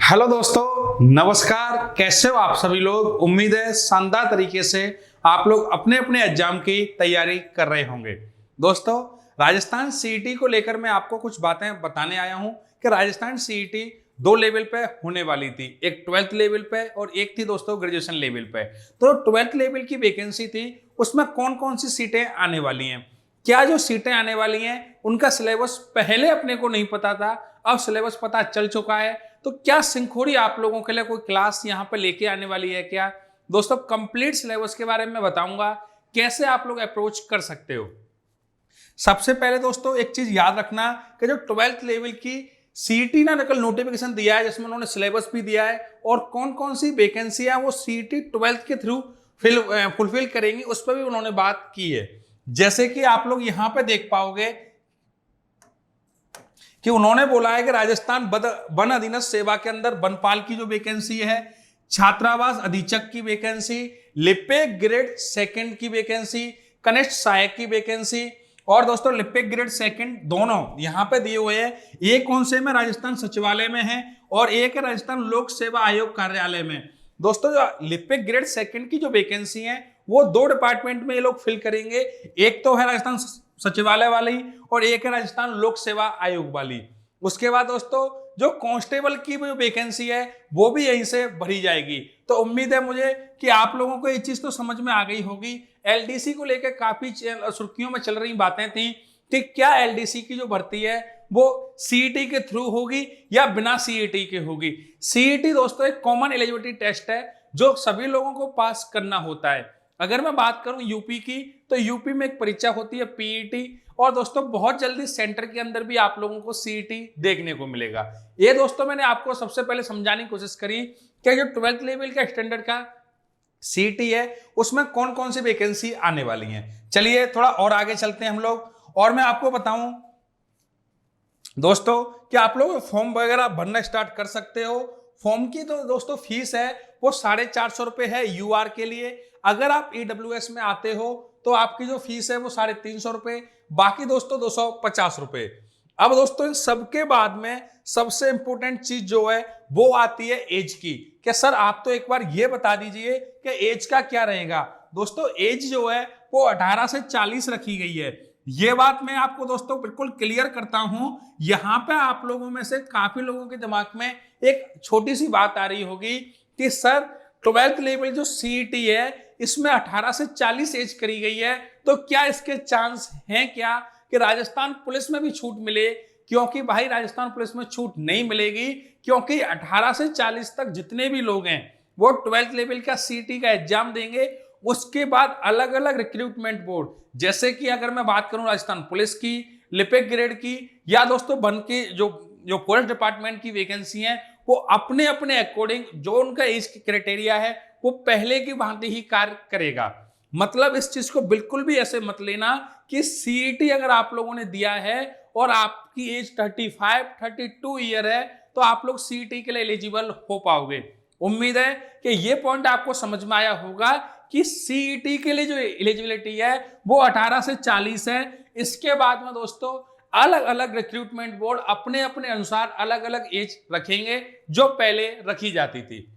Hello दोस्तों, नमस्कार। कैसे हो आप सभी लोग? उम्मीद है शानदार तरीके से आप लोग अपने अपने एग्जाम की तैयारी कर रहे होंगे। दोस्तों, राजस्थान सीईटी को लेकर मैं आपको कुछ बातें बताने आया हूं कि राजस्थान सीईटी दो लेवल पे होने वाली थी, एक 12th लेवल पे और एक थी दोस्तों ग्रेजुएशन लेवल पे। तो 12th लेवल की वैकेंसी थी, उसमें कौन कौन सी सीटें आने वाली हैं, क्या जो सीटें आने वाली हैं उनका सिलेबस पहले अपने को नहीं पता था, अब सिलेबस पता चल चुका है। तो क्या सिंखोरी आप लोगों के लिए कोई क्लास यहाँ पे लेके आने वाली है क्या? दोस्तों, कंप्लीट सिलेबस के बारे में बताऊंगा, कैसे आप लोग अप्रोच कर सकते हो। सबसे पहले दोस्तों एक चीज याद रखना कि जो 12th लेवल की सीईटी ना कल नोटिफिकेशन दिया है, जिसमें उन्होंने सिलेबस भी दिया है और कौन कौन सी वैकेंसियां वो सीईटी 12th के थ्रू फुलफिल करेंगी, उस पर भी उन्होंने बात की है। जैसे कि आप लोग यहां पे देख पाओगे कि उन्होंने बोला है कि राजस्थान वन अधीनस्थ सेवा के अंदर वनपाल की जो वैकेंसी है, छात्रावास अधीक्षक की वैकेंसी, लिपिक ग्रेड सेकंड की वैकेंसी, कनिष्ठ सहायक की वैकेंसी और दोस्तों लिपिक ग्रेड सेकंड दोनों यहां पे दिए हुए हैं। एक कौन से में राजस्थान सचिवालय में है और एक है राजस्थान लोक सेवा आयोग कार्यालय में। दोस्तों, जो लिपिक ग्रेड सेकंड की जो वैकेंसी है वो दो डिपार्टमेंट में ये लोग फिल करेंगे, एक तो है राजस्थान सचिवालय वाली और एक है राजस्थान लोक सेवा आयोग वाली। उसके बाद दोस्तों जो कांस्टेबल की वैकेंसी है वो भी यहीं से भरी जाएगी। तो उम्मीद है मुझे कि आप लोगों को ये चीज तो समझ में आ गई होगी। एलडीसी को लेकर काफी सुर्खियों में चल रही बातें थी कि क्या एलडीसी की जो भर्ती है वो सीईटी के थ्रू होगी या बिना सीईटी के होगी। सीईटी दोस्तों एक कॉमन एलिजिबिलिटी टेस्ट है जो सभी लोगों को पास करना होता है। अगर मैं बात करूं यूपी की, तो यूपी में एक परीक्षा होती है पीईटी और दोस्तों बहुत जल्दी सेंटर के अंदर भी आप लोगों को सीईटी देखने को मिलेगा। ये दोस्तों मैंने आपको सबसे पहले समझाने की कोशिश करी कि जो 12th लेवल का स्टैंडर्ड का सीईटी है उसमें कौन कौन सी वैकेंसी आने वाली है। चलिए थोड़ा और आगे चलते हैं हम लोग, और मैं आपको बताऊं दोस्तों कि आप लोग फॉर्म वगैरह भरना स्टार्ट कर सकते हो। फॉर्म की तो दोस्तों फीस है वो 450 रुपए है यूआर के लिए। अगर आप ईडब्ल्यूएस में आते हो तो आपकी जो फीस है वो 350 रुपए, बाकी दोस्तों 250 रुपए। अब दोस्तों इन सबके बाद में सबसे इंपॉर्टेंट चीज जो है वो आती है एज की। क्या सर आप तो एक बार ये बता दीजिए कि एज का क्या रहेगा। दोस्तों एज जो है वो 18 से 40 रखी गई है। ये बात मैं आपको दोस्तों बिल्कुल क्लियर करता हूं। यहां पे आप लोगों में से काफी लोगों के दिमाग में एक छोटी सी बात आ रही होगी कि सर 12th लेवल जो सीईटी है इसमें 18 से 40 एज करी गई है, तो क्या इसके चांस हैं क्या कि राजस्थान पुलिस में भी छूट मिले? क्योंकि भाई राजस्थान पुलिस में छूट नहीं मिलेगी, क्योंकि 18 से 40 तक जितने भी लोग हैं वो 12th लेवल का सीईटी का एग्जाम देंगे। उसके बाद अलग अलग रिक्रूटमेंट बोर्ड, जैसे कि अगर मैं बात करूं राजस्थान पुलिस की, लिपिक ग्रेड की या दोस्तों वन की जो फॉरेस्ट डिपार्टमेंट की वैकेंसी है, वो अपने अपने अकॉर्डिंग जो उनका एज क्राइटेरिया है वो पहले की भांति ही कार्य करेगा। मतलब इस चीज को बिल्कुल भी ऐसे मत लेना कि सीईटी अगर आप लोगों ने दिया है और आपकी एज 35-32 ईयर है तो आप लोग सीईटी के लिए एलिजिबल हो पाओगे। उम्मीद है कि ये पॉइंट आपको समझ में आया होगा कि सीईटी के लिए जो एलिजिबिलिटी है वो 18 से 40 है। इसके बाद में दोस्तों अलग अलग रिक्रूटमेंट बोर्ड अपने अपने अनुसार अलग अलग एज रखेंगे जो पहले रखी जाती थी।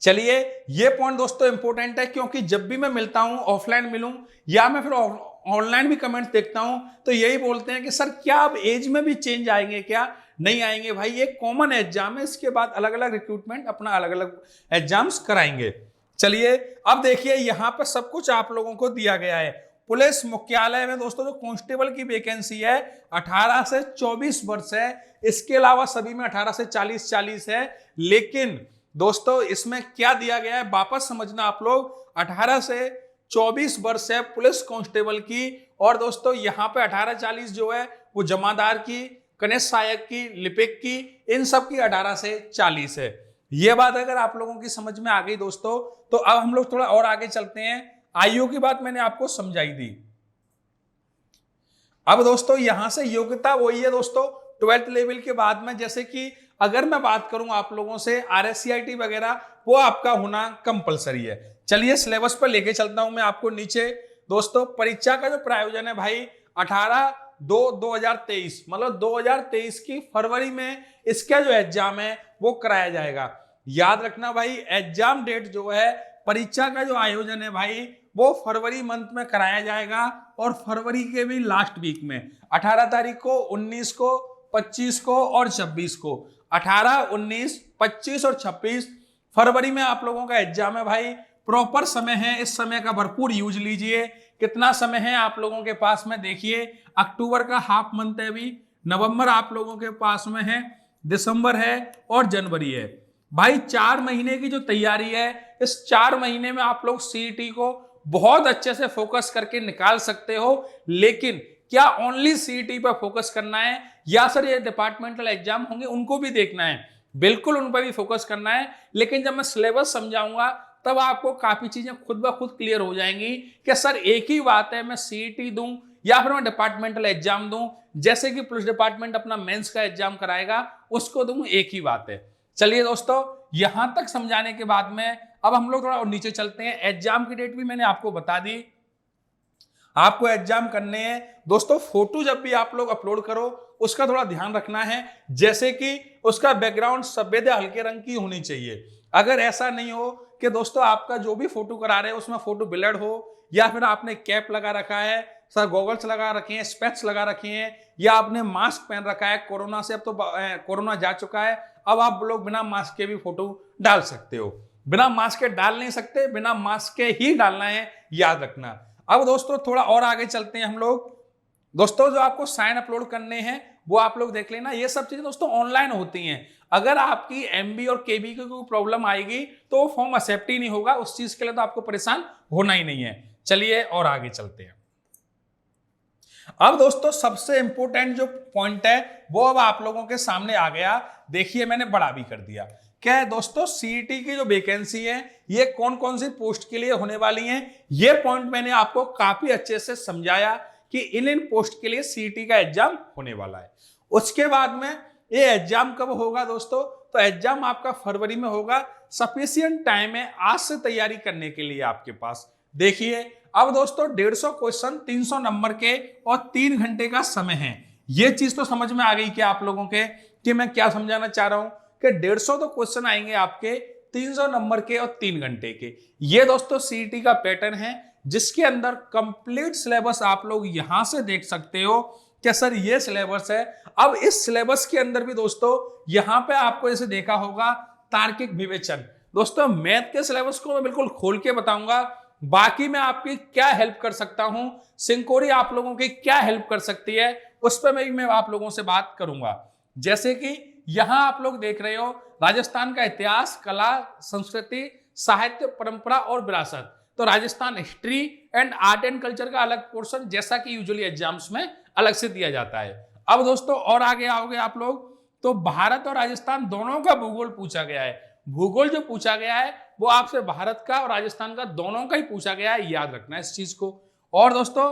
चलिए ये पॉइंट दोस्तों इंपॉर्टेंट है, क्योंकि जब भी मैं मिलता हूं, ऑफलाइन मिलूं या मैं फिर ऑनलाइन भी कमेंट देखता हूं, तो यही बोलते हैं कि सर क्या अब एज में भी चेंज आएंगे क्या? नहीं आएंगे भाई, ये कॉमन एग्जाम है, इसके बाद अलग अलग रिक्रूटमेंट अपना अलग अलग एग्जाम्स कराएंगे। चलिए अब देखिए यहां पर सब कुछ आप लोगों को दिया गया है। पुलिस मुख्यालय में दोस्तों जो कांस्टेबल की वैकेंसी है 18 से 24 वर्ष है, इसके अलावा सभी में 18 से 40 है। लेकिन दोस्तों इसमें क्या दिया गया है वापस समझना आप लोग, 18 से 24 वर्ष है पुलिस कांस्टेबल की, और दोस्तों यहाँ पे 18-40 जो है वो जमादार की, कनिष्ठ सहायक की, लिपिक की, इन सब की 18 से 40 है। ये बात अगर आप लोगों की समझ में आ गई दोस्तों, तो अब हम लोग थोड़ा और आगे चलते हैं। आयु की बात मैंने आपको समझाई दी। अब दोस्तों यहां से योग्यता वही है दोस्तों 12th लेवल के बाद में, जैसे कि अगर मैं बात करूं आप लोगों से आरएससीआईटी वगैरह, वो आपका होना कंपलसरी है। चलिए सिलेबस पर लेके चलता हूं मैं आपको नीचे। दोस्तों परीक्षा का जो प्रायोजन है भाई 18/2/2023, मतलब 2023 की फरवरी में इसका जो एग्जाम है वो कराया जाएगा। याद रखना भाई, एग्जाम डेट जो है, परीक्षा का जो आयोजन है भाई, वो फरवरी मंथ में कराया जाएगा और फरवरी के भी लास्ट वीक में 18 तारीख को, 19 को, 25 को और 26 को। 18, 19, 25 और 26 फरवरी में आप लोगों का एग्जाम है भाई। प्रॉपर समय है, इस समय का भरपूर यूज लीजिए। कितना समय है आप लोगों के पास में, देखिए अक्टूबर का हाफ मंथ है अभी, नवंबर आप लोगों के पास में है, दिसंबर है और जनवरी है भाई। 4 महीने की जो तैयारी है, इस 4 महीने में आप लोग सीईटी को बहुत अच्छे से फोकस करके निकाल सकते हो। लेकिन क्या ओनली सीईटी पर फोकस करना है या सर ये डिपार्टमेंटल एग्जाम होंगे उनको भी देखना है? बिल्कुल उन पर भी फोकस करना है, लेकिन जब मैं सिलेबस समझाऊंगा तब आपको काफी चीजें खुद ब खुद क्लियर हो जाएंगी कि सर एक ही बात है, मैं सीईटी दूं या फिर मैं डिपार्टमेंटल एग्जाम दूं, जैसे कि पुलिस डिपार्टमेंट अपना मेंस का एग्जाम कराएगा उसको दूं, एक ही बात है। चलिए दोस्तों, यहां तक समझाने के बाद में अब हम लोग थोड़ा और नीचे चलते हैं। एग्जाम की डेट भी मैंने आपको बता दी, आपको एग्जाम करने हैं दोस्तों। फोटो जब भी आप लोग अपलोड करो उसका थोड़ा ध्यान रखना है, जैसे कि उसका बैकग्राउंड सफेद या हल्के रंग की होनी चाहिए। अगर ऐसा नहीं हो कि दोस्तों आपका जो भी फोटो करा रहे हैं उसमें फोटो ब्लर हो, या फिर आपने कैप लगा रखा है, सर गॉगल्स लगा रखे हैं, स्पेक्स लगा रखे हैं, या आपने मास्क पहन रखा है, कोरोना से अब तो कोरोना जा चुका है, अब आप लोग बिना मास्क के भी फोटो डाल सकते हो। बिना मास्क के डाल नहीं सकते, बिना मास्क के ही डालना है, याद रखना। अब दोस्तों थोड़ा और आगे चलते हैं हम लोग। दोस्तों जो आपको साइन अपलोड करने हैं वो आप लोग देख लेना, ये सब चीजें दोस्तों ऑनलाइन होती हैं। अगर आपकी एमबी और केबी की कोई प्रॉब्लम आएगी तो वो फॉर्म एक्सेप्ट ही नहीं होगा, उस चीज के लिए तो आपको परेशान होना ही नहीं है। चलिए और आगे चलते हैं। अब दोस्तों सबसे इंपॉर्टेंट जो पॉइंट है वो अब आप लोगों के सामने आ गया। देखिए मैंने बड़ा भी कर दिया। क्या है दोस्तों, सीईटी की जो वैकेंसी है ये कौन कौन सी पोस्ट के लिए होने वाली है, ये पॉइंट मैंने आपको काफी अच्छे से समझाया कि इन पोस्ट के लिए सीईटी का एग्जाम होने वाला है। उसके बाद में ये एग्जाम कब होगा दोस्तों, तो एग्जाम आपका फरवरी में होगा। सफिशिएंट टाइम है आज से तैयारी करने के लिए आपके पास। देखिए अब दोस्तों 150 क्वेश्चन 300 नंबर के और 3 घंटे का समय है। ये चीज तो समझ में आ गई क्या आप लोगों के कि मैं क्या समझाना चाह रहा हूं, कि 150 तो क्वेश्चन आएंगे आपके 300 नंबर के और 3 घंटे के। ये दोस्तों सीईटी का पैटर्न है जिसके अंदर कंप्लीट सिलेबस आप लोग यहां से देख सकते हो कि सर ये सिलेबस है। अब इस सिलेबस के अंदर भी दोस्तों यहां पे आपको जैसे देखा होगा तार्किक विवेचन। दोस्तों मैथ के सिलेबस को मैं बिल्कुल खोल के बताऊंगा, बाकी मैं आपकी क्या हेल्प कर सकता हूं, सिंकोरी आप लोगों की क्या हेल्प कर सकती है, उस पर मैं आप लोगों से बात करूंगा। जैसे कि यहां आप लोग देख रहे हो राजस्थान का इतिहास, कला, संस्कृति, साहित्य, परंपरा और विरासत। तो Rajasthan history and art and culture का अलग पोर्शन, जैसा कि यूजुअली एग्जाम्स में अलग से दिया जाता है। अब दोस्तों और आगे आओगे आप लोग तो भारत और राजस्थान दोनों का भूगोल पूछा गया है। भूगोल जो पूछा गया है वो आपसे भारत का और राजस्थान का दोनों का ही पूछा गया है, याद रखना इस चीज को। और दोस्तों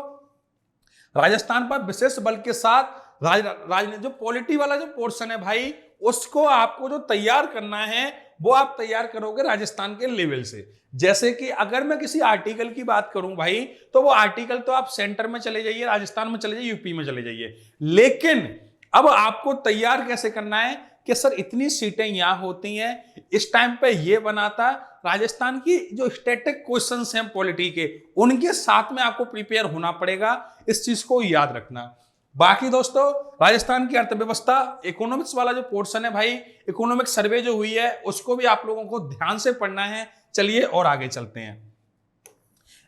राजस्थान पर विशेष बल के साथ जो पॉलिटी वाला जो पोर्शन है भाई, उसको आपको जो तैयार करना है वो आप तैयार करोगे राजस्थान के लेवल से। जैसे कि अगर मैं किसी आर्टिकल की बात करूं भाई, तो वो आर्टिकल तो आप सेंटर में चले जाइए, राजस्थान में चले जाइए, यूपी में चले जाइए, लेकिन अब आपको तैयार कैसे करना है कि सर इतनी सीटें यहां होती हैं, इस टाइम पे ये बनाता, राजस्थान की जो स्टैटिक क्वेश्चंस हैं पॉलिटी के, उनके साथ में आपको प्रिपेयर होना पड़ेगा। इस चीज को याद रखना। बाकी दोस्तों राजस्थान की अर्थव्यवस्था, इकोनॉमिक्स वाला जो पोर्शन है भाई, इकोनॉमिक सर्वे जो हुई है उसको भी आप लोगों को ध्यान से पढ़ना है। चलिए और आगे चलते हैं।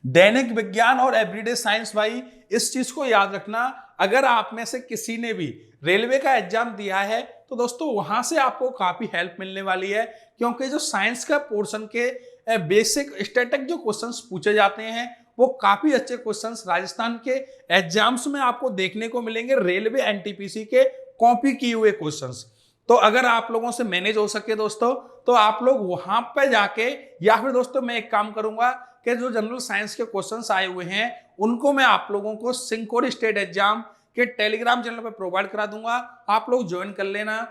दैनिक विज्ञान और एवरीडे साइंस भाई, इस चीज को याद रखना। अगर आप में से किसी ने भी रेलवे का एग्जाम दिया है तो दोस्तों वहां से आपको काफी हेल्प मिलने वाली है, क्योंकि जो साइंस का पोर्शन के बेसिक स्टैटिक जो क्वेश्चंस पूछे जाते हैं वो काफी अच्छे क्वेश्चंस राजस्थान के एग्जाम्स में आपको देखने को मिलेंगे, रेलवे एनटीपीसी के कॉपी किए हुए क्वेश्चंस। तो अगर आप लोगों से मैनेज हो सके दोस्तों तो आप लोग वहां पे जाके, या फिर दोस्तों मैं एक काम करूंगा कि जो जनरल साइंस के क्वेश्चंस आए हुए हैं उनको मैं आप लोगों को सिंकोरी स्टेट एग्जाम के टेलीग्राम चैनल पर प्रोवाइड करा दूंगा, आप लोग ज्वाइन कर लेना।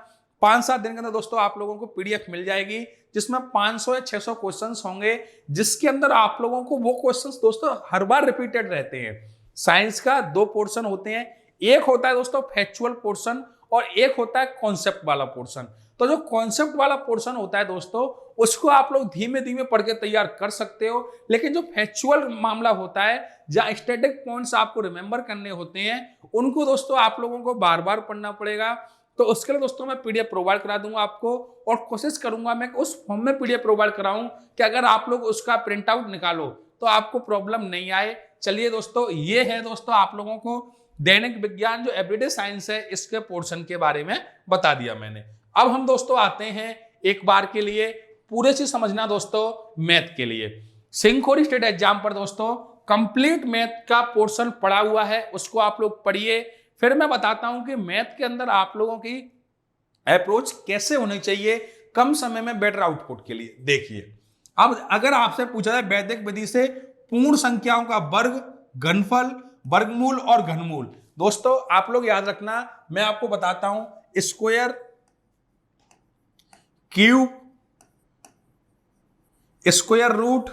5-7 दिन के अंदर दोस्तों आप लोगों को पीडीएफ मिल जाएगी जिसमें 500 या 600 क्वेश्चंस होंगे, जिसके अंदर आप लोगों को वो क्वेश्चंस दोस्तों हर बार रिपीटेड रहते हैं। साइंस का 2 पोर्शन होते हैं, एक होता है दोस्तों फैक्चुअल पोर्शन और एक होता है कॉन्सेप्ट वाला पोर्शन। तो तो जो कॉन्सेप्ट वाला पोर्शन होता है दोस्तों, उसको आप लोग धीमे धीमे पढ़ के तैयार कर सकते हो। लेकिन जो फैक्चुअल मामला होता है, जहाँ स्टैटिक पॉइंट्स आपको रिमेंबर करने होते हैं, उनको दोस्तों आप लोगों को बार बार पढ़ना पड़ेगा। तो उसके लिए दोस्तों मैं पीडीएफ प्रोवाइड करा दूंगा आपको, और कोशिश करूंगा मैं उस फॉर्म में पीडीएफ प्रोवाइड कराऊं कि अगर आप लोग उसका प्रिंट आउट निकालो तो आपको प्रॉब्लम नहीं आए। चलिए दोस्तों, ये है दोस्तों आप लोगों को दैनिक विज्ञान जो एवरीडे साइंस है, इसके पोर्शन के बारे में बता दिया मैंने। अब हम दोस्तों आते हैं एक बार के लिए पूरे से समझना दोस्तों मैथ के लिए। सिंहखोरी स्टेट एग्जाम पर दोस्तों कंप्लीट मैथ का पोर्शन पड़ा हुआ है, उसको आप लोग पढ़िए। फिर मैं बताता हूं कि मैथ के अंदर आप लोगों की अप्रोच कैसे होनी चाहिए कम समय में बेटर आउटपुट के लिए। देखिए, अब अगर आपसे पूछा जाए वैदिक विधि से पूर्ण संख्याओं का वर्ग, घनफल, वर्गमूल और घनमूल, दोस्तों आप लोग याद रखना, मैं आपको बताता हूं स्क्वायर, क्यूब, स्क्वायर रूट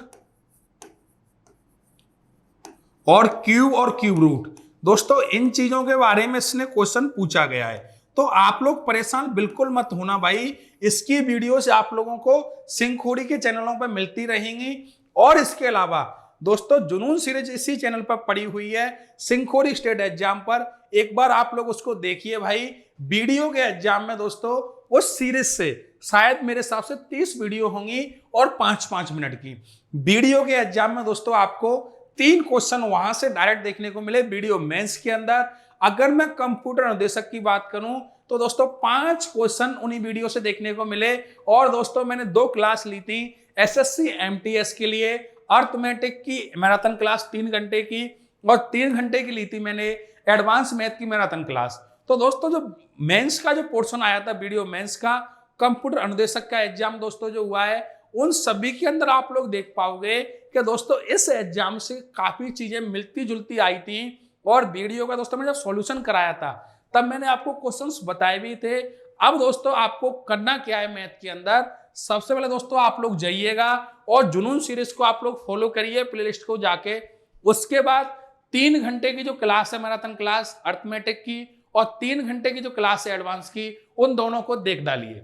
और क्यूब रूट। दोस्तों इन चीजों के बारे में इसने क्वेश्चन पूछा गया है, तो आप लोग परेशान बिल्कुल मत होना भाई। इसकी वीडियोस आप लोगों को सिंहखोरी के चैनलों पर मिलती रहेंगी। और इसके अलावा दोस्तों जुनून सीरीज इसी चैनल पर पड़ी हुई है सिंहखोरी स्टेट एग्जाम पर, एक बार आप लोग उसको देखिए भाई। वीडियो के एग्जाम में दोस्तों उस सीरीज से शायद मेरे हिसाब से 30 वीडियो होंगी और 5-5 मिनट की। वीडियो के एग्जाम में दोस्तों आपको 3 क्वेश्चन वहां से डायरेक्ट देखने को मिले वीडियो मेंस के अंदर। अगर मैं कंप्यूटर अनुदेशक की बात करूं तो दोस्तों 5 क्वेश्चन उन्हीं वीडियो से देखने को मिले। और दोस्तों मैंने 2 क्लास ली थी एसएससी एमटीएस के लिए, अर्थमेटिक की मैराथन क्लास 3 घंटे की, और 3 घंटे की ली थी मैंने एडवांस मैथ की मैराथन क्लास। तो दोस्तों जो मेंस का जो पोर्शन आया था वीडियो मेंस का, कंप्यूटर अनुदेशक का एग्जाम दोस्तों जो हुआ है, उन सभी के अंदर आप लोग देख पाओगे कि दोस्तों इस एग्जाम से काफी चीजें मिलती जुलती आई थी। और वीडियो का दोस्तों मैंने जब सॉल्यूशन कराया था तब मैंने आपको क्वेश्चंस बताए भी थे। अब दोस्तों आपको करना क्या है मैथ के अंदर, सबसे पहले दोस्तों आप लोग जाइएगा और जुनून सीरीज को आप लोग फॉलो करिए प्लेलिस्ट को जाके। उसके बाद 3 घंटे की जो क्लास है मैराथन क्लास अर्थमेटिक की, और 3 घंटे की जो क्लास है एडवांस की, उन दोनों को देख डालिए।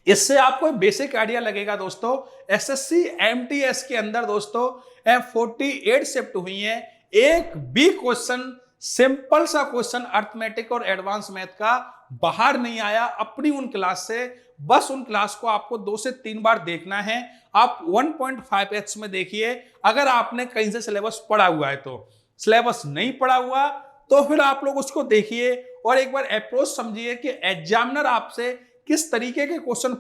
इससे आपको बेसिक आइडिया लगेगा दोस्तों। एसएससी एमटीएस के अंदर दोस्तों 48 शिफ्ट हुई है, एक भी क्वेश्चन, सिंपल सा क्वेश्चन अर्थमेटिक और एडवांस मैथ का बाहर नहीं आया अपनी उन क्लास से। बस उन क्लास को आपको 2 से 3 बार देखना है। आप 1.5x में देखिए, अगर आपने कहीं से सिलेबस पढ़ा हुआ है तो। सिलेबस नहीं पढ़ा हुआ तो फिर आप लोग उसको देखिए और एक बार अप्रोच समझिए कि एग्जामिनर आपसे किस तरीके के क्वेश्चन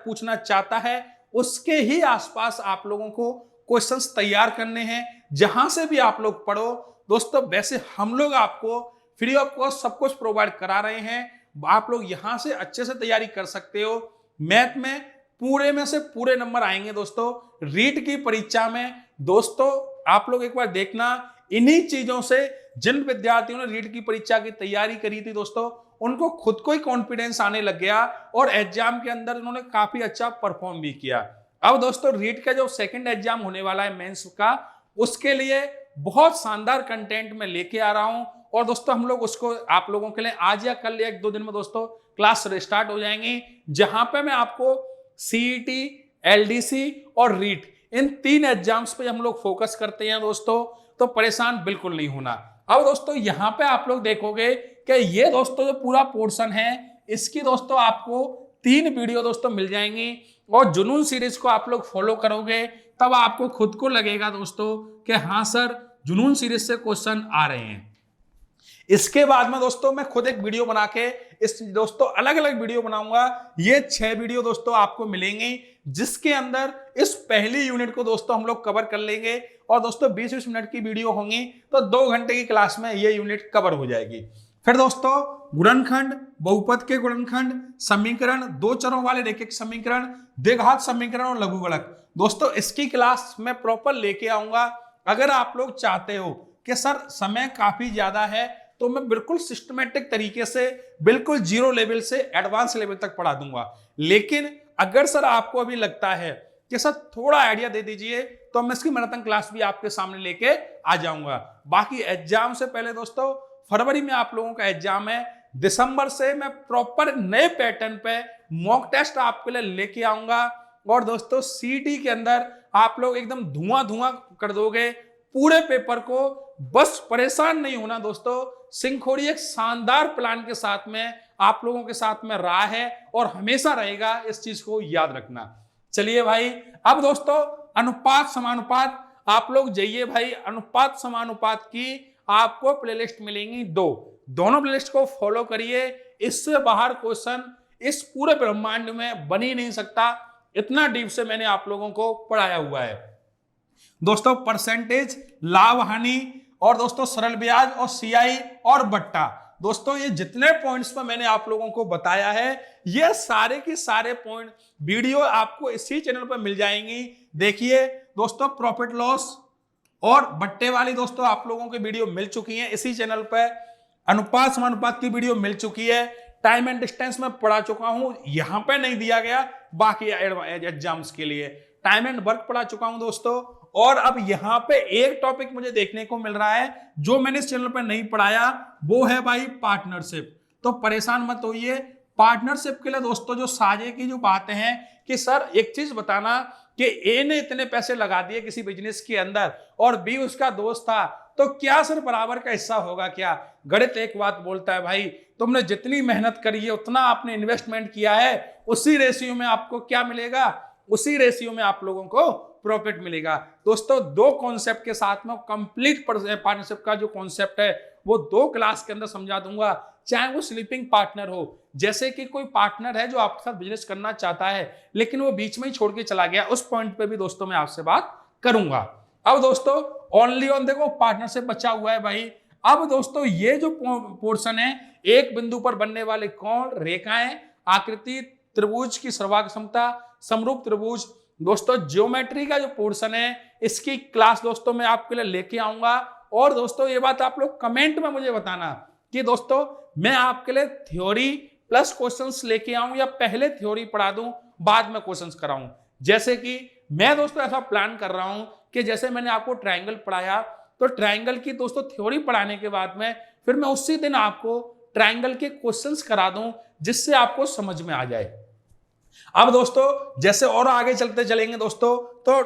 पूछना चाहता है, उसके ही आसपास आप लोगों को क्वेश्चंस तैयार करने हैं। जहां से भी आप लोग पढ़ो दोस्तों, वैसे हम लोग आपको फ्री ऑफ कॉस्ट सब कुछ प्रोवाइड करा रहे हैं, आप लोग यहां से अच्छे से तैयारी कर सकते हो। मैथ में पूरे में से पूरे नंबर आएंगे दोस्तों। रीट की परीक्षा में दोस्तों आप लोग एक बार देखना, इन्हीं चीजों से जिन विद्यार्थियों ने रीट की परीक्षा की तैयारी करी थी दोस्तों, उनको खुद को ही कॉन्फिडेंस आने लग गया और एग्जाम के अंदर उन्होंने काफी अच्छा परफॉर्म भी किया। अब दोस्तों रीट का जो सेकंड एग्जाम होने वाला है मेंस का, उसके लिए बहुत शानदार कंटेंट मैं लेके आ रहा हूं। और दोस्तों हम लोग उसको आप लोगों के लिए आज या कल या 1-2 दिन में दोस्तों क्लास रिस्टार्ट हो जाएंगी, जहां पे मैं आपको सीईटी, एलडीसी और रीट इन 3 एग्जाम्स पे हम लोग फोकस करते हैं दोस्तों, तो परेशान बिल्कुल नहीं होना। अब दोस्तों यहाँ पे आप लोग देखोगे कि ये दोस्तों जो पूरा पोर्शन है, इसकी दोस्तों आपको 3 वीडियो दोस्तों मिल जाएंगी। और जुनून सीरीज को आप लोग फॉलो करोगे तब आपको खुद को लगेगा दोस्तों कि हाँ सर जुनून सीरीज से क्वेश्चन आ रहे हैं। इसके बाद में दोस्तों मैं खुद एक वीडियो बना के इस दोस्तों अलग अलग वीडियो बनाऊंगा। ये 6 वीडियो दोस्तों आपको मिलेंगी, जिसके अंदर इस पहली यूनिट को दोस्तों हम लोग कवर कर लेंगे। और दोस्तों 20-20 मिनट की वीडियो होंगी, तो 2 घंटे की क्लास में ये यूनिट कवर हो जाएगी। फिर दोस्तों गुणनखंड, बहुपद के गुणनखंड, समीकरण, 2 चरों वाले रैखिक समीकरण, द्विघात समीकरण और लघुगणक, दोस्तों इसकी क्लास मैं प्रॉपर लेके आऊंगा। अगर आप लोग चाहते हो कि सर समय काफी ज्यादा है, तो मैं बिल्कुल सिस्टमेटिक तरीके से बिल्कुल 0 लेवल से एडवांस लेवल तक पढ़ा दूंगा। लेकिन अगर सर आपको अभी लगता है कि सर थोड़ा आइडिया दे दीजिए, तो मैं इसकी मैराथन क्लास भी आपके सामने लेके आ जाऊंगा। बाकी एग्जाम से पहले दोस्तों फरवरी में आप लोगों का एग्जाम है, दिसंबर से मैं प्रॉपर नए पैटर्न पे मॉक टेस्ट आपके लिए लेके आऊंगा। और दोस्तों सीटी के अंदर आप लोग एकदम धुआं धुआं कर दोगे पूरे पेपर को। बस परेशान नहीं होना दोस्तों, सिंखोड़ी एक शानदार प्लान के साथ में आप लोगों के साथ में रहा है और हमेशा रहेगा, इस चीज को याद रखना। चलिए भाई, अब दोस्तों अनुपात समानुपात आप लोग जाइए भाई, अनुपात समानुपात की आपको प्लेलिस्ट मिलेंगी दोनों प्लेलिस्ट को फॉलो करिए। इससे बाहर क्वेश्चन इस पूरे ब्रह्मांड में बन ही नहीं सकता, इतना डीप से मैंने आप लोगों को पढ़ाया हुआ है दोस्तों। परसेंटेज, लाभ हानि और दोस्तों सरल ब्याज और सीआई और बट्टा, दोस्तों ये जितने पॉइंट्स पर मैंने आप लोगों को बताया है ये सारे के सारे पॉइंट वीडियो आपको इसी चैनल पर मिल जाएंगी। देखिए दोस्तों, प्रॉफिट लॉस और बट्टे वाली दोस्तों आप लोगों की वीडियो मिल चुकी है इसी चैनल पर। अनुपात समानुपात की वीडियो मिल चुकी है। टाइम एंड डिस्टेंस में पढ़ा चुका हूं, यहां पे नहीं दिया गया, बाकी एग्जाम्स के लिए टाइम एंड वर्क पढ़ा चुका हूं दोस्तों। और अब यहां पे एक टॉपिक मुझे देखने को मिल रहा है जो मैंने इस चैनल पे नहीं पढ़ाया, वो है भाई पार्टनरशिप। तो परेशान मत होइए, पार्टनरशिप के लिए दोस्तों जो साझे की जो बातें हैं कि सर एक चीज बताना कि ए ने इतने पैसे लगा दिए किसी बिजनेस के अंदर और बी उसका दोस्त था, तो क्या सर बराबर का हिस्सा होगा क्या? गणित एक बात बोलता है भाई, तुमने जितनी मेहनत करी है उतना आपने इन्वेस्टमेंट किया है, उसी रेशियो में आपको क्या मिलेगा, उसी रेशियो में आप लोगों को प्रॉफिट मिलेगा। दोस्तों दो कॉन्सेप्ट के साथ में कंप्लीट पार्टनरशिप का जो कॉन्सेप्ट है वो 2 क्लास के अंदर समझा दूंगा, चाहे वो स्लीपिंग पार्टनर हो, जैसे कि कोई पार्टनर है जो आपके साथ बिजनेस करना चाहता है लेकिन वो बीच में ही छोड़ के चला गया, उस पॉइंट पे भी दोस्तों मैं आपसे बात करूंगा। अब दोस्तों ओनली ऑन देखो पार्टनरशिप बचा हुआ है भाई। अब दोस्तों ये जो पोर्शन है, एक बिंदु पर बनने वाले कोण, रेखाएं, आकृति, त्रिभुज की सर्वांग क्षमता, समरूप त्रिभुज, दोस्तों ज्योमेट्री का जो पोर्शन है इसकी क्लास दोस्तों मैं आपके लिए लेके आऊंगा। और दोस्तों ये बात आप लोग कमेंट में मुझे बताना कि दोस्तों मैं आपके लिए थ्योरी प्लस क्वेश्चंस लेके आऊं या पहले थ्योरी पढ़ा दूं बाद में क्वेश्चंस कराऊं। जैसे कि मैं दोस्तों ऐसा प्लान कर रहा हूं कि जैसे मैंने आपको ट्रायंगल पढ़ाया तो ट्रायंगल की दोस्तों थ्योरी पढ़ाने के बाद में फिर मैं उसी दिन आपको ट्रायंगल के क्वेश्चंस करा दूं जिससे आपको समझ में आ जाए। अब दोस्तों जैसे और आगे चलते चलेंगे दोस्तों, तो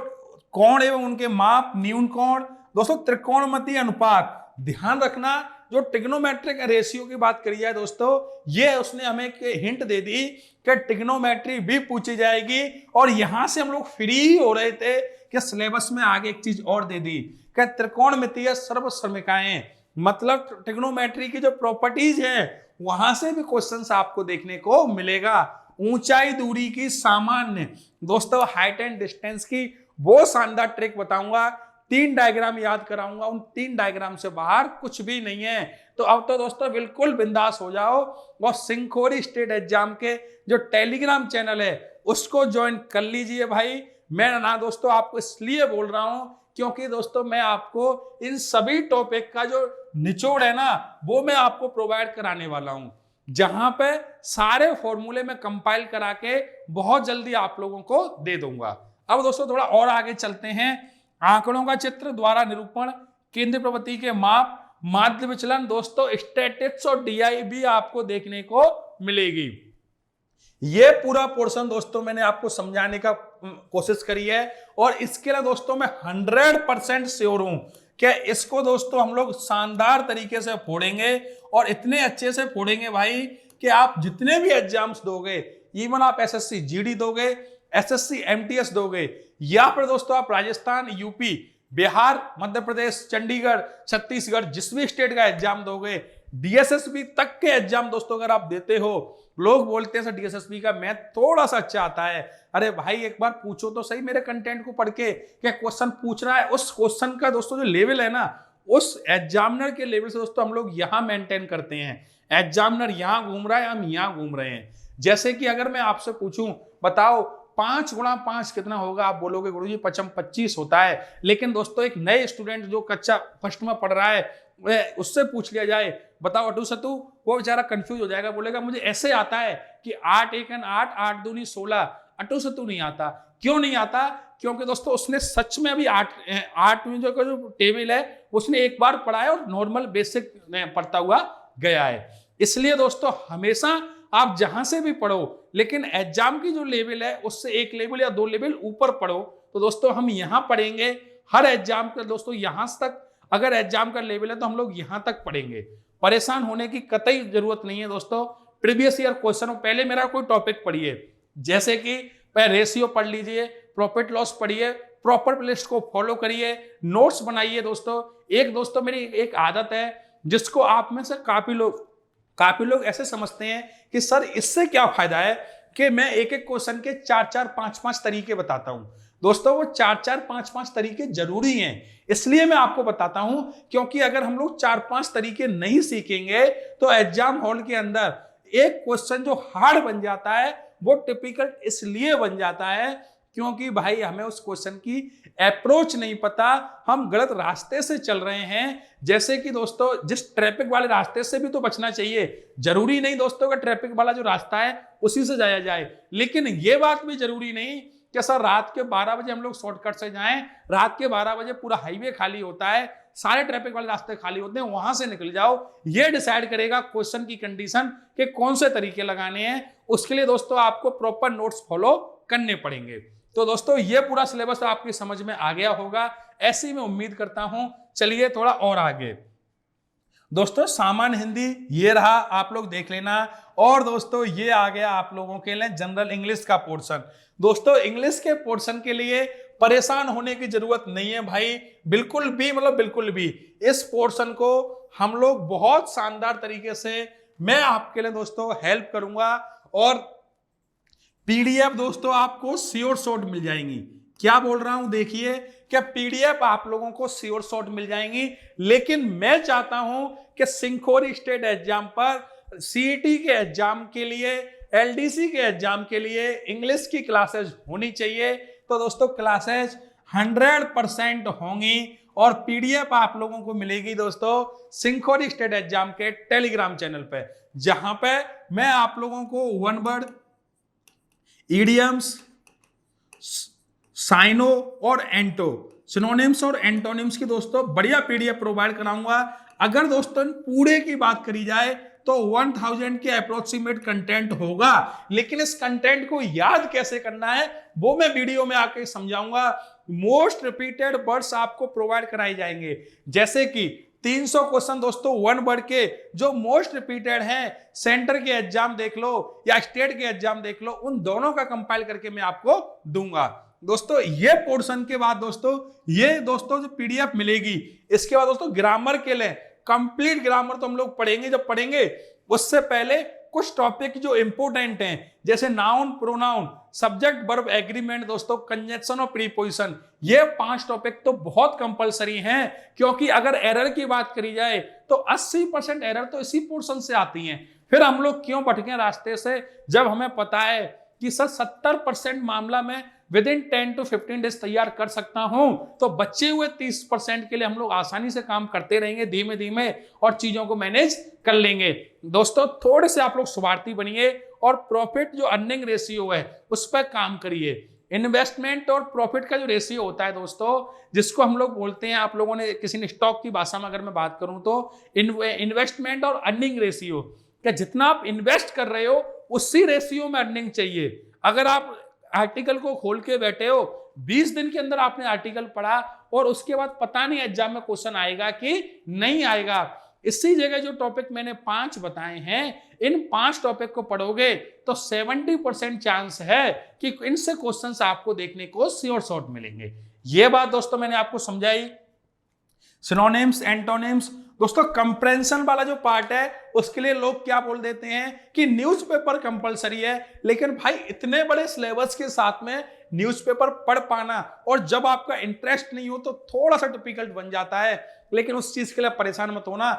कोण एवं उनके माप, न्यून कोण, दोस्तों त्रिकोणमितीय अनुपात, ध्यान रखना जो ट्रिग्नोमेट्रिक रेशियो की बात करी है दोस्तों, ये उसने हमें एक हिंट दे दी कि ट्रिग्नोमेट्री भी पूछी जाएगी। और यहां से हम लोग फ्री हो रहे थे कि सिलेबस में आगे एक चीज और दे दी कि त्रिकोणमितीय सर्वसर्मिकाएं, मतलब ट्रिग्नोमेट्री की जो प्रॉपर्टीज हैं वहां से भी क्वेश्चंस आपको देखने को मिलेगा। ऊंचाई दूरी की सामान्य, दोस्तों हाइट एंड डिस्टेंस की वो शानदार ट्रिक बताऊंगा, 3 डायग्राम याद कराऊंगा, उन 3 डायग्राम से बाहर कुछ भी नहीं है। तो अब तो दोस्तों बिल्कुल बिंदास हो जाओ और सिंखोड़ी स्टेट एग्जाम के जो टेलीग्राम चैनल है उसको ज्वाइन कर लीजिए भाई। मैं ना दोस्तों आपको इसलिए बोल रहा हूं क्योंकि दोस्तों मैं आपको इन सभी टॉपिक का जो निचोड़ है ना वो मैं आपको प्रोवाइड कराने वाला हूं, जहां पे सारे फॉर्मूले में कंपाइल करा के बहुत जल्दी आप लोगों को दे दूंगा। अब दोस्तों थोड़ा और आगे चलते हैं। आंकड़ों का चित्र द्वारा निरूपण, केंद्र प्रवृत्ति के माप, माध्य विचलन, दोस्तों स्टैटिस्टिक्स और डीआई भी आपको देखने को मिलेगी। ये पूरा पोर्शन दोस्तों मैंने आपको समझाने का कोशिश करी है और इसके लिए दोस्तों मैं 100% श्योर हूं कि इसको दोस्तों हम लोग शानदार तरीके से फोड़ेंगे और इतने अच्छे से फोड़ेंगे भाई कि आप जितने भी एग्जाम्स दोगे, इवन आप एसएससी जीडी दोगे, एसएससी एमटीएस दोगे, या फिर दोस्तों आप राजस्थान, यूपी, बिहार, मध्य प्रदेश, चंडीगढ़, छत्तीसगढ़ जिस भी स्टेट का एग्जाम दोगे, डीएसएसबी तक के एग्जाम दोस्तों अगर आप देते हो, लोग बोलते हैं सर डीएसएसबी का मैथ थोड़ा सा अच्छा आता है। अरे भाई एक बार पूछो तो सही मेरे कंटेंट को पढ़ के क्या क्वेश्चन पूछ रहा है, उस क्वेश्चन का दोस्तों जो लेवल है ना उस एग्जामिनर के लेवल से दोस्तों हम लोग यहाँ मेंटेन करते हैं। एग्जामिनर यहाँ घूम रहा है, हम यहाँ घूम रहे हैं। जैसे कि अगर मैं आपसे पूछूं बताओ 5 गुणा 5 कितना होगा, आप बोलोगे गुरुजी 25 होता है। लेकिन दोस्तों एक नए स्टूडेंट जो कच्चा फर्स्ट में पढ़ रहा है उससे पूछ लिया जाए बताओ अटू सतू, वो बेचारा कंफ्यूज हो जाएगा, बोलेगा मुझे ऐसे आता है कि 8 1 8 8 2 16, अटू सतू नहीं आता। क्यों नहीं आता? क्योंकि दोस्तों उसने सच में अभी 8 में जो टेबल है उसने एक बार पढ़ा है और नॉर्मल बेसिक पढ़ता हुआ गया है। इसलिए दोस्तों हमेशा आप जहां से भी पढ़ो, लेकिन एग्जाम की जो लेवल है उससे एक लेवल या दो लेवल ऊपर पढ़ो। तो दोस्तों हम यहां पढ़ेंगे हर एग्जाम का, दोस्तों यहां तक अगर एग्जाम का लेवल है तो हम लोग यहां तक पढ़ेंगे। परेशान होने की कतई जरूरत नहीं है दोस्तों। प्रीवियस ईयर क्वेश्चन पहले मेरा कोई टॉपिक पढ़िए, जैसे कि रेशियो पढ़ लीजिए, प्रॉफिट लॉस पढ़िए, प्रॉपर लिस्ट को फॉलो करिए, नोट्स बनाइए। दोस्तों मेरी एक आदत है जिसको आप में से काफी लोग ऐसे समझते हैं कि सर इससे क्या फायदा है कि मैं एक एक क्वेश्चन के 4-4, 5-5 तरीके बताता हूं। दोस्तों वो 4-4, 5-5 तरीके जरूरी हैं, इसलिए मैं आपको बताता हूं, क्योंकि अगर हम लोग 4-5 तरीके नहीं सीखेंगे तो एग्जाम हॉल के अंदर एक क्वेश्चन जो हार्ड बन जाता है वो टिपिकल इसलिए बन जाता है क्योंकि भाई हमें उस क्वेश्चन की अप्रोच नहीं पता, हम गलत रास्ते से चल रहे हैं। जैसे कि दोस्तों जिस ट्रैफिक वाले रास्ते से भी तो बचना चाहिए, जरूरी नहीं दोस्तों का ट्रैफिक वाला जो रास्ता है उसी से जाया जाए, लेकिन ये बात भी जरूरी नहीं कि सर रात के 12 बजे हम लोग शॉर्टकट से जाएं। रात के 12 बजे पूरा हाईवे खाली होता है, सारे ट्रैफिक वाले रास्ते खाली होते हैं, वहां से निकल जाओ। ये डिसाइड करेगा क्वेश्चन की कंडीशन के कौन से तरीके लगाने हैं। उसके लिए दोस्तों आपको प्रॉपर नोट्स फॉलो करने पड़ेंगे। तो दोस्तों ये पूरा सिलेबस आपकी समझ में आ गया होगा, ऐसी मैं उम्मीद करता हूं। चलिए थोड़ा और आगे। दोस्तों सामान्य हिंदी ये रहा, आप लोग देख लेना। और दोस्तों ये आ गया आप लोगों के लिए जनरल इंग्लिश का पोर्शन। दोस्तों इंग्लिश के पोर्शन के लिए परेशान होने की जरूरत नहीं है भाई, बिल्कुल भी। इस पोर्शन को हम लोग बहुत शानदार तरीके से मैं आपके लिए दोस्तों हेल्प करूंगा, और पीडीएफ दोस्तों आपको श्योर शॉट मिल जाएंगी। क्या बोल रहा हूं देखिए, क्या पीडीएफ आप लोगों को श्योर शॉट मिल जाएंगी, लेकिन मैं चाहता हूं कि सिंखोरी स्टेट एग्जाम पर, सीईटी के एग्जाम के लिए, एलडीसी के एग्जाम के लिए इंग्लिश की क्लासेस होनी चाहिए। तो दोस्तों क्लासेस 100% होंगी और पीडीएफ आप लोगों को मिलेगी दोस्तों सिंखोरी स्टेट एग्जाम के टेलीग्राम चैनल पे, जहां पे मैं आप लोगों को वन वर्ड, इडियम्स, साइनो और एंटो, सिनोनिम्स और एंटोनिम्स की दोस्तों बढ़िया पीडीएफ प्रोवाइड कराऊंगा। अगर दोस्तों पूरे की बात करी जाए तो 1000 के अप्रोक्सीमेट कंटेंट होगा, लेकिन इस कंटेंट को याद कैसे करना है वो मैं वीडियो में आके समझाऊंगा। मोस्ट रिपीटेड वर्ड्स आपको प्रोवाइड कराए जाएंगे, जैसे कि 300 क्वेश्चन दोस्तों वन वर्ड के जो मोस्ट रिपीटेड हैं, सेंटर के एग्जाम देख लो या स्टेट के एग्जाम देख लो, उन दोनों का कंपाइल करके मैं आपको दूंगा। दोस्तों ये पोर्शन के बाद दोस्तों जो पीडीएफ मिलेगी, इसके बाद दोस्तों ग्रामर के लिए कंप्लीट ग्रामर तो हम लोग पढ़ेंगे। जब पढ़ेंगे उससे पहले कुछ टॉपिक जो इंपोर्टेंट हैं, जैसे noun, pronoun, subject, verb, agreement, दोस्तों कंजंक्शन और प्रीपोजिशन, ये 5 टॉपिक तो बहुत कंपलसरी हैं, क्योंकि अगर एरर की बात करी जाए तो 80% एरर तो इसी पोर्शन से आती हैं। फिर हम लोग क्यों भटके रास्ते से, जब हमें पता है कि सर 70% मामला में विद इन 10 to 15 डेज तैयार कर सकता हूं, तो बचे हुए 30% के लिए हम लोग आसानी से काम करते रहेंगे धीमे धीमे और चीजों को मैनेज कर लेंगे। दोस्तों थोड़े से आप लोग स्वार्थी बनिए और प्रॉफिट जो अर्निंग रेशियो है उस पर काम करिए। इन्वेस्टमेंट और प्रॉफिट का जो रेशियो होता है दोस्तों, जिसको हम लोग बोलते हैं, आप लोगों ने किसी ने स्टॉक की भाषा में अगर मैं बात करूं तो इन्वेस्टमेंट और अर्निंग रेशियो, क्या जितना आप इन्वेस्ट कर रहे हो उसी रेशियो में अर्निंग चाहिए। अगर आप आर्टिकल को खोल के बैठे हो, 20 दिन के अंदर आपने आर्टिकल पढ़ा और उसके बाद पता नहीं एग्जाम में क्वेश्चन आएगा कि नहीं आएगा, इसी जगह जो टॉपिक मैंने 5 बताए हैं, इन 5 टॉपिक को पढ़ोगे तो 70% चांस है कि इनसे क्वेश्चंस आपको देखने को श्योर शॉट मिलेंगे। ये बात दोस्तों मैंने आपको समझाई। सिनोनिम्स, एंटोनिम्स, दोस्तों कंप्रेंशन वाला जो पार्ट है उसके लिए लोग क्या बोल देते हैं कि न्यूज़पेपर कंपलसरी है, लेकिन भाई इतने बड़े सिलेबस के साथ में न्यूज़पेपर पढ़ पाना, और जब आपका इंटरेस्ट नहीं हो तो थोड़ा सा डिफिकल्ट बन जाता है, लेकिन उस चीज के लिए परेशान मत होना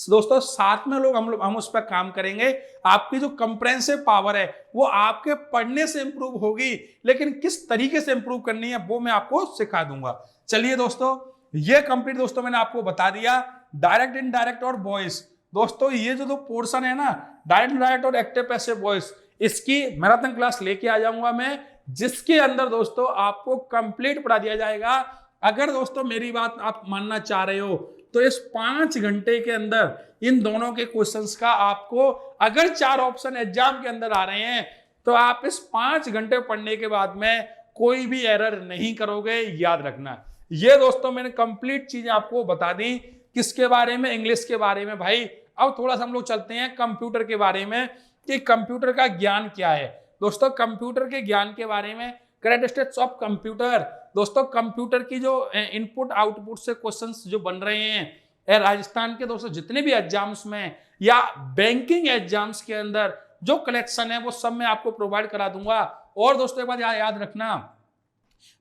दोस्तों। साथ में हम उस पर काम करेंगे। आपकी जो कंप्रेहेंसिव पावर है वो आपके पढ़ने से इंप्रूव होगी, लेकिन किस तरीके से इंप्रूव करनी है वो मैं आपको सिखा दूंगा। चलिए दोस्तों ये कंप्लीट दोस्तों मैंने आपको बता दिया डायरेक्ट, इनडायरेक्ट और वॉइस। दोस्तों ये जो पोर्शन है ना, डायरेक्ट, इनडायरेक्ट और एक्टिव, पैसिव, वॉइस, इसकी मैराथन क्लास लेके आ जाऊंगा मैं, जिसके अंदर दोस्तों आपको कंप्लीट पढ़ा दिया जाएगा अगर दोस्तों मेरी बात आप मानना चाह रहे हो तो इस 5 घंटे के अंदर इन दोनों के क्वेश्चंस का आपको, अगर 4 ऑप्शन एग्जाम के अंदर आ रहे हैं तो आप इस 5 घंटे पढ़ने के बाद में कोई भी एरर नहीं करोगे, याद रखना। ये दोस्तों मैंने कंप्लीट चीजें आपको बता दी। किसके बारे में? इंग्लिश के बारे में भाई। अब थोड़ा सा हम लोग चलते हैं कंप्यूटर के बारे में कि कंप्यूटर का ज्ञान क्या है। दोस्तों कंप्यूटर के ज्ञान के बारे में, करंट स्टेट्स ऑफ कंप्यूटर। दोस्तों कंप्यूटर की जो इनपुट आउटपुट से क्वेश्चंस जो बन रहे हैं राजस्थान के दोस्तों जितने भी एग्जाम्स में या बैंकिंग एग्जाम्स के अंदर जो कलेक्शन है वो सब मैं आपको प्रोवाइड करा दूंगा। और दोस्तों एक बात याद रखना,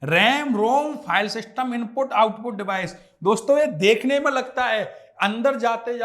RAM ROM file system input output device. दोस्तों ये देखने में लगता है, अंदर जाते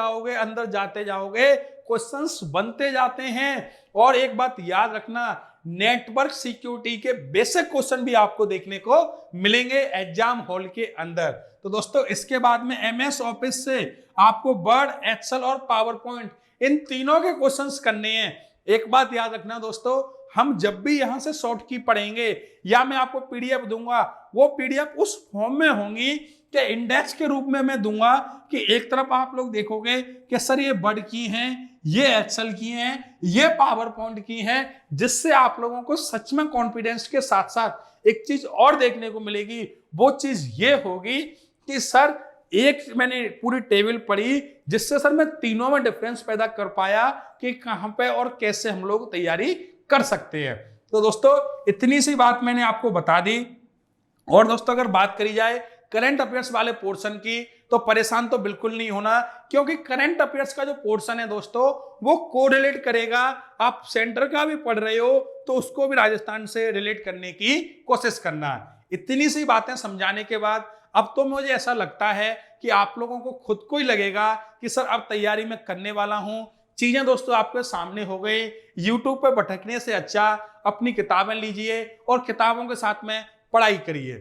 जाओगे क्वेश्चंस बनते जाते हैं। और एक बात याद रखना, नेटवर्क सिक्योरिटी के बेसिक क्वेश्चन भी आपको देखने को मिलेंगे एग्जाम हॉल के अंदर। तो दोस्तों इसके बाद में एमएस ऑफिस से आपको वर्ड, एक्सेल और पावर पॉइंट इन तीनों के क्वेश्चंस करने हैं। एक बात याद रखना दोस्तों, हम जब भी यहां से शॉर्ट की पढ़ेंगे या मैं आपको पीडीएफ दूंगा, वो पीडीएफ उस फॉर्म में होंगी कि इंडेक्स के रूप में मैं दूंगा कि एक तरफ आप लोग देखोगे कि सर ये वर्ड की हैं, ये एक्सेल की हैं, ये पावर पॉइंट की हैं, जिससे आप लोगों को सच में कॉन्फिडेंस के साथ साथ एक चीज और देखने को मिलेगी। वो चीज ये होगी कि सर एक मैंने पूरी टेबल पढ़ी जिससे सर मैं तीनों में डिफरेंस पैदा कर पाया कि कहां पे और कैसे हम लोग तैयारी कर सकते हैं। तो दोस्तों इतनी सी बात मैंने आपको बता दी। और दोस्तों अगर बात करी जाए करंट अफेयर्स वाले पोर्शन की, तो परेशान तो बिल्कुल नहीं होना, क्योंकि करंट अफेयर्स का जो पोर्शन है दोस्तों वो कोरिलेट करेगा। आप सेंटर का भी पढ़ रहे हो तो उसको भी राजस्थान से रिलेट करने की कोशिश करना। इतनी सी बातें समझाने के बाद अब तो मुझे ऐसा लगता है कि आप लोगों को खुद को ही लगेगा कि सर अब तैयारी मैं करने वाला हूं। चीजें दोस्तों आपके सामने हो गई। यूट्यूब पर भटकने से अच्छा अपनी किताबें लीजिए और किताबों के साथ में पढ़ाई करिए।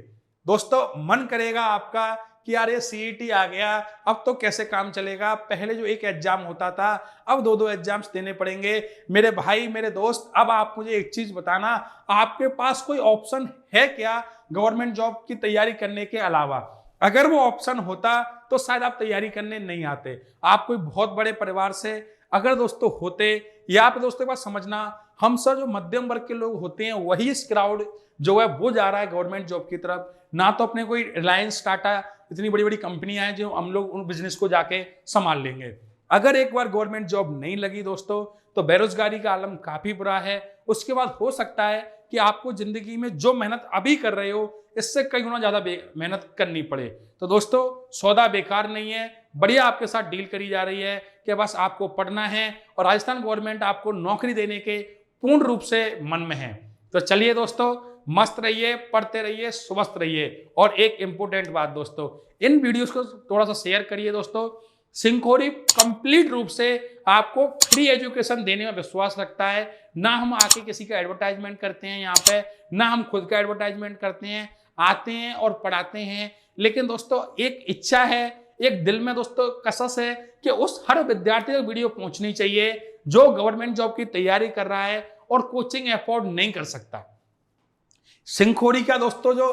दोस्तों मन करेगा आपका कि यार ये सीईटी आ गया, अब तो कैसे काम चलेगा। पहले जो एक एग्जाम होता था अब 2-2 एग्जाम्स देने पड़ेंगे। मेरे भाई मेरे दोस्त, अब आप मुझे एक चीज बताना, आपके पास कोई ऑप्शन है क्या गवर्नमेंट जॉब की तैयारी करने के अलावा? अगर वो ऑप्शन होता तो शायद आप तैयारी करने नहीं आते। आप कोई बहुत बड़े परिवार से अगर दोस्तों होते, या आप दोस्तों बात समझना, हम सर जो मध्यम वर्ग के लोग होते हैं वही इस क्राउड जो है वो जा रहा है गवर्नमेंट जॉब की तरफ। ना तो अपने कोई रिलायंस, टाटा, इतनी बड़ी बड़ी कंपनियां हैं जो हम लोग उन बिजनेस को जाके संभाल लेंगे। अगर एक बार गवर्नमेंट जॉब नहीं लगी दोस्तों तो बेरोजगारी का आलम काफी बुरा है। उसके बाद हो सकता है कि आपको जिंदगी में जो मेहनत अभी कर रहे हो इससे कई गुना ज्यादा मेहनत करनी पड़े। तो दोस्तों सौदा बेकार नहीं है, बढ़िया आपके साथ डील करी जा रही है कि बस आपको पढ़ना है और राजस्थान गवर्नमेंट आपको नौकरी देने के पूर्ण रूप से मन में है। तो चलिए दोस्तों, मस्त रहिए, पढ़ते रहिए, स्वस्थ रहिए। और एक इंपॉर्टेंट बात दोस्तों, इन वीडियोस को थोड़ा सा शेयर करिए दोस्तों। सिंखोरी कंप्लीट रूप से आपको फ्री एजुकेशन देने में विश्वास रखता है। ना हम आके किसी का एडवर्टाइजमेंट करते हैं यहाँ पे, ना हम खुद का एडवर्टाइजमेंट करते हैं, आते हैं और पढ़ाते हैं। लेकिन दोस्तों एक इच्छा है, एक दिल में दोस्तों कसस है कि उस हर विद्यार्थी तक वीडियो पहुंचनी चाहिए जो गवर्नमेंट जॉब की तैयारी कर रहा है और कोचिंग अफोर्ड नहीं कर सकता। सिंखोरी का दोस्तों जो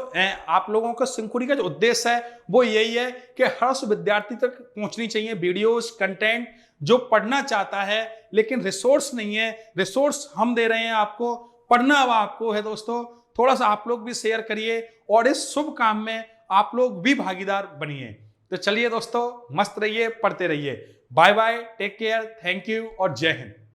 आप लोगों का सिंखोरी का जो उद्देश्य है वो यही है कि हर उस विद्यार्थी तक पहुंचनी चाहिए वीडियोस, कंटेंट जो पढ़ना चाहता है लेकिन रिसोर्स नहीं है। रिसोर्स हम दे रहे हैं आपको, पढ़ना अब आपको है दोस्तों। थोड़ा सा आप लोग भी शेयर करिए और इस शुभ काम में आप लोग भी भागीदार बनिए। तो चलिए दोस्तों, मस्त रहिए, पढ़ते रहिए। Bye bye, take care, thank you और जय हिंद।